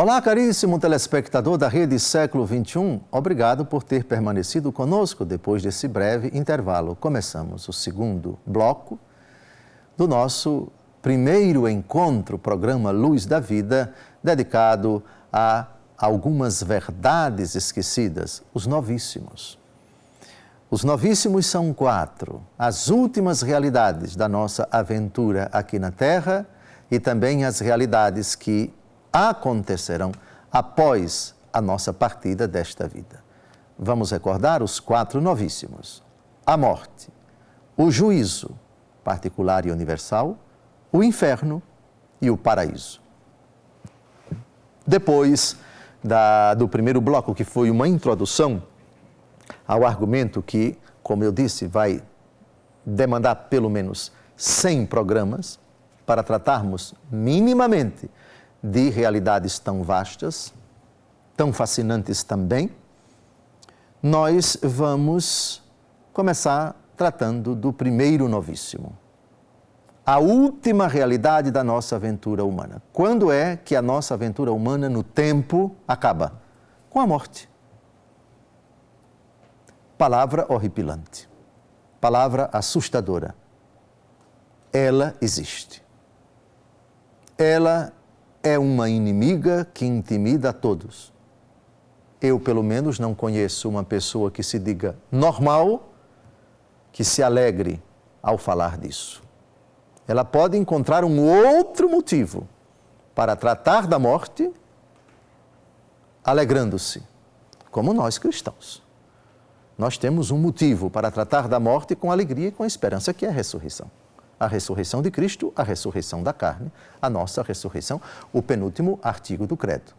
Olá, caríssimo telespectador da Rede Século XXI. Obrigado por ter permanecido conosco depois desse breve intervalo. Começamos o segundo bloco do nosso primeiro encontro, programa Luz da Vida, dedicado a algumas verdades esquecidas, os novíssimos. Os novíssimos são 4, as últimas realidades da nossa aventura aqui na Terra e também as realidades que acontecerão após a nossa partida desta vida. Vamos recordar os 4 novíssimos: a morte, o juízo, particular e universal, o inferno e o paraíso. Depois do primeiro bloco, que foi uma introdução ao argumento que, como eu disse, vai demandar pelo menos 100 programas para tratarmos minimamente de realidades tão vastas, tão fascinantes também, nós vamos começar tratando do primeiro novíssimo. A última realidade da nossa aventura humana. Quando é que a nossa aventura humana no tempo acaba? Com a morte. Palavra horripilante, palavra assustadora. Ela existe. Ela é uma inimiga que intimida a todos. Eu, pelo menos, não conheço uma pessoa que se diga normal, que se alegre ao falar disso. Ela pode encontrar um outro motivo para tratar da morte, alegrando-se, como nós cristãos. Nós temos um motivo para tratar da morte com alegria e com esperança, que é a ressurreição. A ressurreição de Cristo, a ressurreição da carne, a nossa ressurreição, o penúltimo artigo do credo.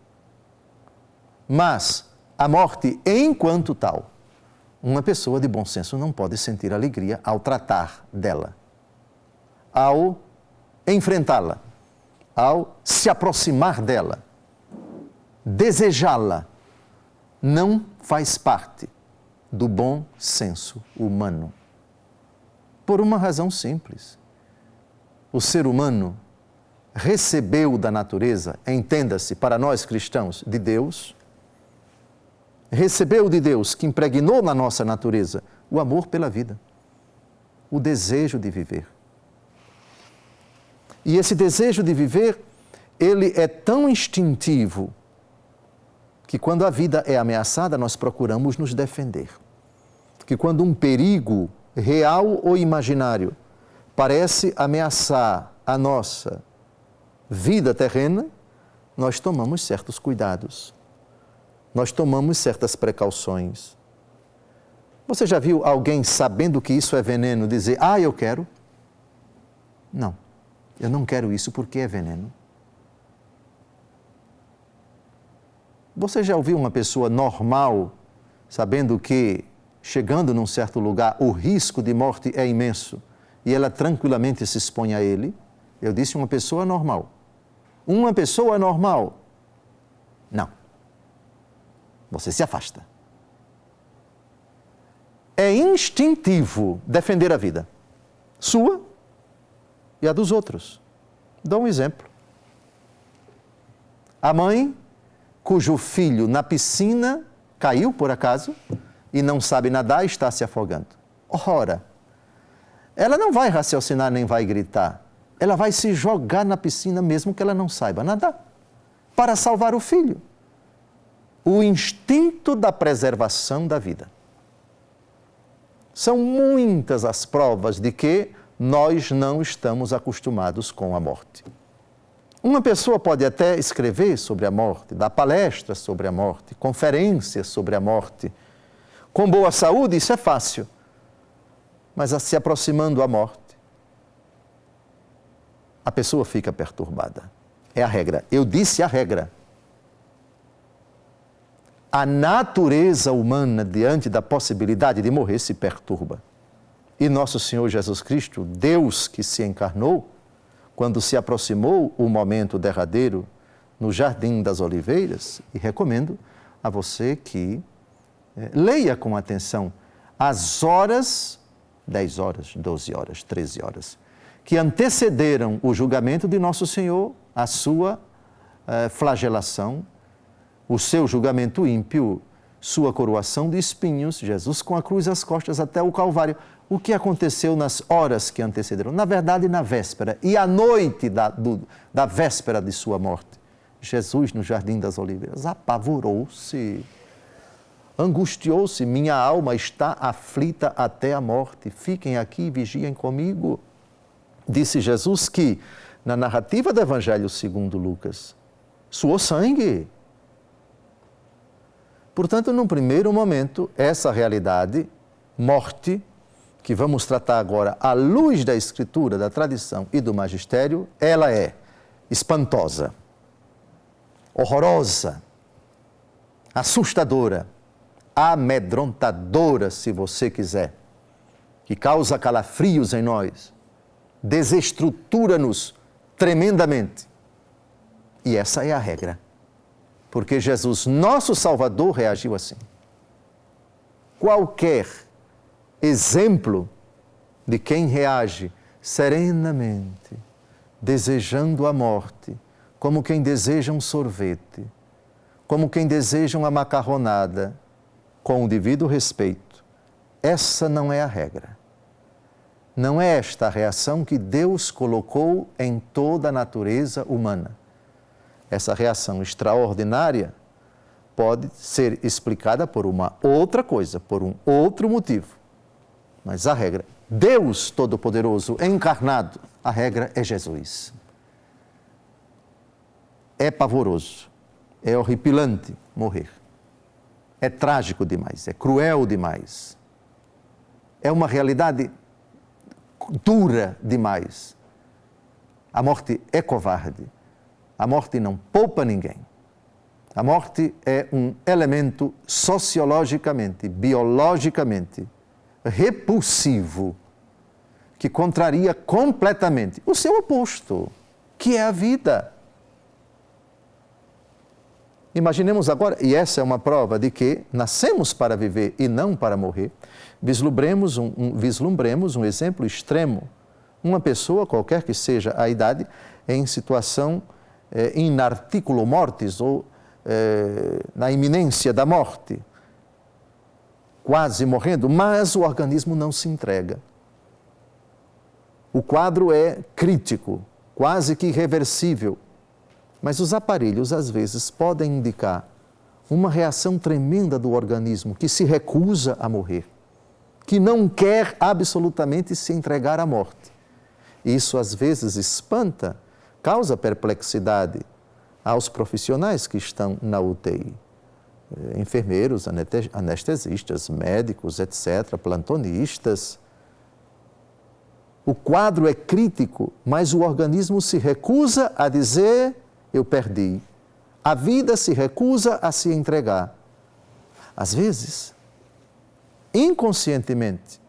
Mas a morte, enquanto tal, uma pessoa de bom senso não pode sentir alegria ao tratar dela, ao enfrentá-la, ao se aproximar dela, desejá-la. Não faz parte do bom senso humano. Por uma razão simples. O ser humano recebeu da natureza, entenda-se, para nós cristãos, de Deus, recebeu de Deus, que impregnou na nossa natureza, o amor pela vida, o desejo de viver. E esse desejo de viver, ele é tão instintivo que quando a vida é ameaçada, nós procuramos nos defender. Que quando um perigo real ou imaginário parece ameaçar a nossa vida terrena, nós tomamos certos cuidados, nós tomamos certas precauções. Você já viu alguém, sabendo que isso é veneno, dizer, eu quero? Não, eu não quero isso porque é veneno. Você já ouviu uma pessoa normal, sabendo que, chegando num certo lugar, o risco de morte é imenso, e ela tranquilamente se expõe a ele? Eu disse uma pessoa normal. Uma pessoa normal. Não. Você se afasta. É instintivo defender a vida. Sua e a dos outros. Dou um exemplo. A mãe, cujo filho na piscina caiu por acaso e não sabe nadar, está se afogando. Ora, ela não vai raciocinar nem vai gritar. Ela vai se jogar na piscina mesmo que ela não saiba nadar, para salvar o filho. O instinto da preservação da vida. São muitas as provas de que nós não estamos acostumados com a morte. Uma pessoa pode até escrever sobre a morte, dar palestras sobre a morte, conferências sobre a morte. Com boa saúde, isso é fácil. Mas se aproximando da morte, a pessoa fica perturbada. É a regra. Eu disse a regra. A natureza humana, diante da possibilidade de morrer, se perturba. E nosso Senhor Jesus Cristo, Deus que se encarnou, quando se aproximou o momento derradeiro no Jardim das Oliveiras, e recomendo a você que leia com atenção as horas, 10 horas, 12 horas, 13 horas, que antecederam o julgamento de Nosso Senhor, a sua flagelação o seu julgamento ímpio, sua coroação de espinhos, Jesus com a cruz às costas até o Calvário. O que aconteceu nas horas que antecederam? Na verdade, na véspera e à noite da véspera de sua morte. Jesus, no Jardim das Oliveiras, apavorou-se, angustiou-se. Minha alma está aflita até a morte. Fiquem aqui e vigiem comigo. Disse Jesus que, na narrativa do Evangelho segundo Lucas, suou sangue. Portanto, num primeiro momento, essa realidade, morte, que vamos tratar agora à luz da Escritura, da tradição e do magistério, ela é espantosa, horrorosa, assustadora, amedrontadora, se você quiser, que causa calafrios em nós, desestrutura-nos tremendamente. E essa é a regra. Porque Jesus, nosso Salvador, reagiu assim. Qualquer exemplo de quem reage serenamente, desejando a morte, como quem deseja um sorvete, como quem deseja uma macarronada, com o devido respeito, essa não é a regra. Não é esta a reação que Deus colocou em toda a natureza humana. Essa reação extraordinária pode ser explicada por uma outra coisa, por um outro motivo. Mas a regra, Deus Todo-Poderoso encarnado, a regra é Jesus. É pavoroso, é horripilante morrer. É trágico demais, é cruel demais. É uma realidade dura demais. A morte é covarde. A morte não poupa ninguém. A morte é um elemento sociologicamente, biologicamente repulsivo, que contraria completamente o seu oposto, que é a vida. Imaginemos agora, e essa é uma prova de que nascemos para viver e não para morrer, vislumbremos um exemplo extremo. Uma pessoa, qualquer que seja a idade, em situação in articulo mortis, ou na iminência da morte, quase morrendo, mas o organismo não se entrega. O quadro é crítico, quase que irreversível, mas os aparelhos às vezes podem indicar uma reação tremenda do organismo que se recusa a morrer, que não quer absolutamente se entregar à morte. Isso às vezes espanta, causa perplexidade aos profissionais que estão na UTI. Enfermeiros, anestesistas, médicos, etc., plantonistas. O quadro é crítico, mas o organismo se recusa a dizer: eu perdi. A vida se recusa a se entregar. Às vezes, inconscientemente,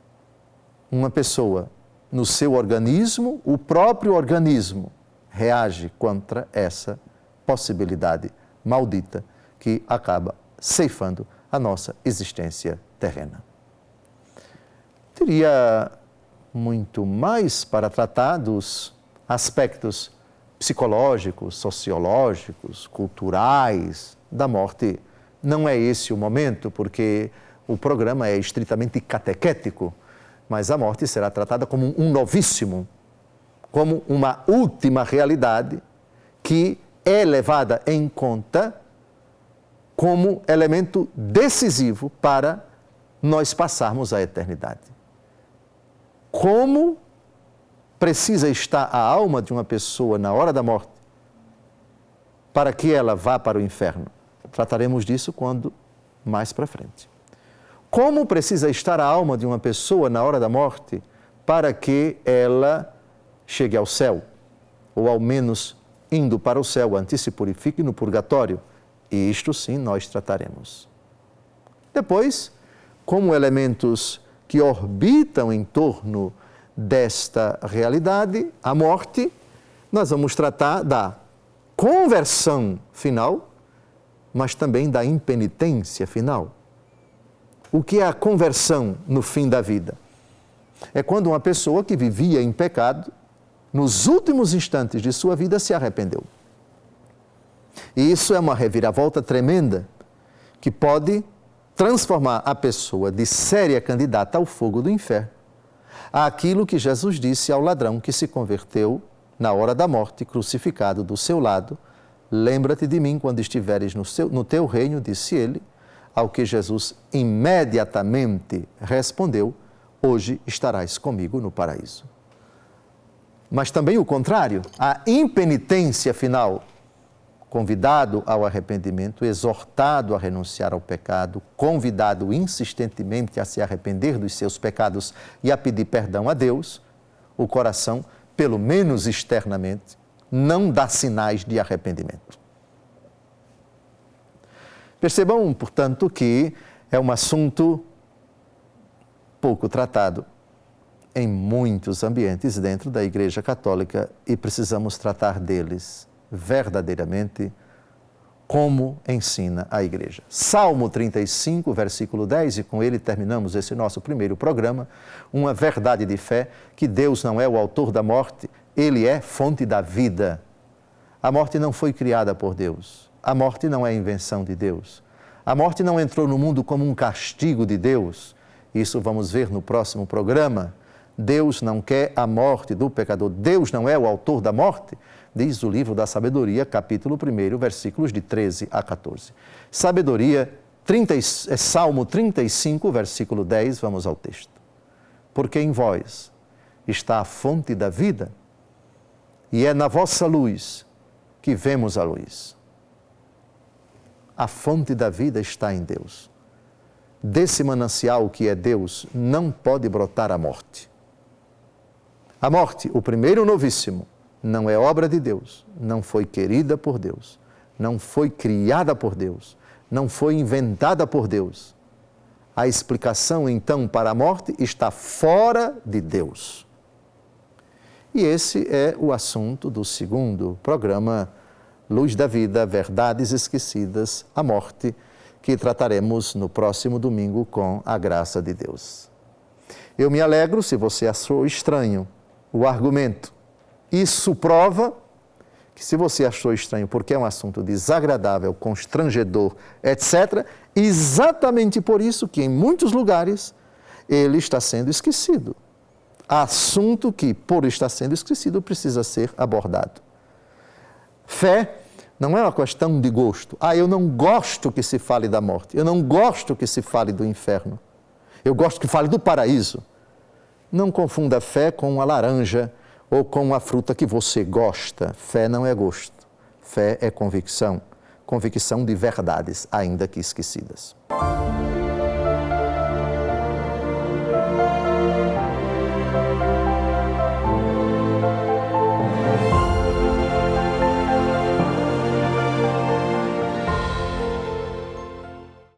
uma pessoa, no seu organismo, o próprio organismo, reage contra essa possibilidade maldita que acaba ceifando a nossa existência terrena. Teria muito mais para tratar dos aspectos psicológicos, sociológicos, culturais da morte. Não é esse o momento, porque o programa é estritamente catequético, mas a morte será tratada como um novíssimo, como uma última realidade que é levada em conta como elemento decisivo para nós passarmos a eternidade. Como precisa estar a alma de uma pessoa na hora da morte para que ela vá para o inferno? Trataremos disso quando mais para frente. Como precisa estar a alma de uma pessoa na hora da morte para que ela chegue ao céu, ou ao menos indo para o céu, antes se purifique no purgatório? E isto sim nós trataremos. Depois, como elementos que orbitam em torno desta realidade, a morte, nós vamos tratar da conversão final, mas também da impenitência final. O que é a conversão no fim da vida? É quando uma pessoa que vivia em pecado, nos últimos instantes de sua vida, se arrependeu. E isso é uma reviravolta tremenda que pode transformar a pessoa de séria candidata ao fogo do inferno àquilo que Jesus disse ao ladrão que se converteu na hora da morte, crucificado do seu lado. Lembra-te de mim quando estiveres no teu reino, disse ele, ao que Jesus imediatamente respondeu: hoje estarás comigo no paraíso. Mas também o contrário, a impenitência final, convidado ao arrependimento, exortado a renunciar ao pecado, convidado insistentemente a se arrepender dos seus pecados e a pedir perdão a Deus, o coração, pelo menos externamente, não dá sinais de arrependimento. Percebam, portanto, que é um assunto pouco tratado em muitos ambientes dentro da Igreja Católica e precisamos tratar deles verdadeiramente como ensina a Igreja. Salmo 35, versículo 10, e com ele terminamos esse nosso primeiro programa, uma verdade de fé, que Deus não é o autor da morte, Ele é fonte da vida. A morte não foi criada por Deus, a morte não é invenção de Deus, a morte não entrou no mundo como um castigo de Deus. Isso vamos ver no próximo programa. Deus não quer a morte do pecador, Deus não é o autor da morte, diz o livro da Sabedoria, capítulo 1, versículos de 13 a 14. Salmo 35, versículo 10, vamos ao texto. Porque em vós está a fonte da vida, e é na vossa luz que vemos a luz. A fonte da vida está em Deus. Desse manancial que é Deus, não pode brotar a morte. A morte, o primeiro novíssimo, não é obra de Deus, não foi querida por Deus, não foi criada por Deus, não foi inventada por Deus. A explicação, então, para a morte está fora de Deus. E esse é o assunto do segundo programa, Luz da Vida, Verdades Esquecidas, a Morte, que trataremos no próximo domingo com a graça de Deus. Eu me alegro se você achou estranho o argumento. Isso prova que se você achou estranho porque é um assunto desagradável, constrangedor, etc., exatamente por isso que em muitos lugares ele está sendo esquecido. Assunto que, por estar sendo esquecido, precisa ser abordado. Fé não é uma questão de gosto. Eu não gosto que se fale da morte, eu não gosto que se fale do inferno, eu gosto que fale do paraíso. Não confunda fé com uma laranja ou com uma fruta que você gosta. Fé não é gosto. Fé é convicção. Convicção de verdades, ainda que esquecidas.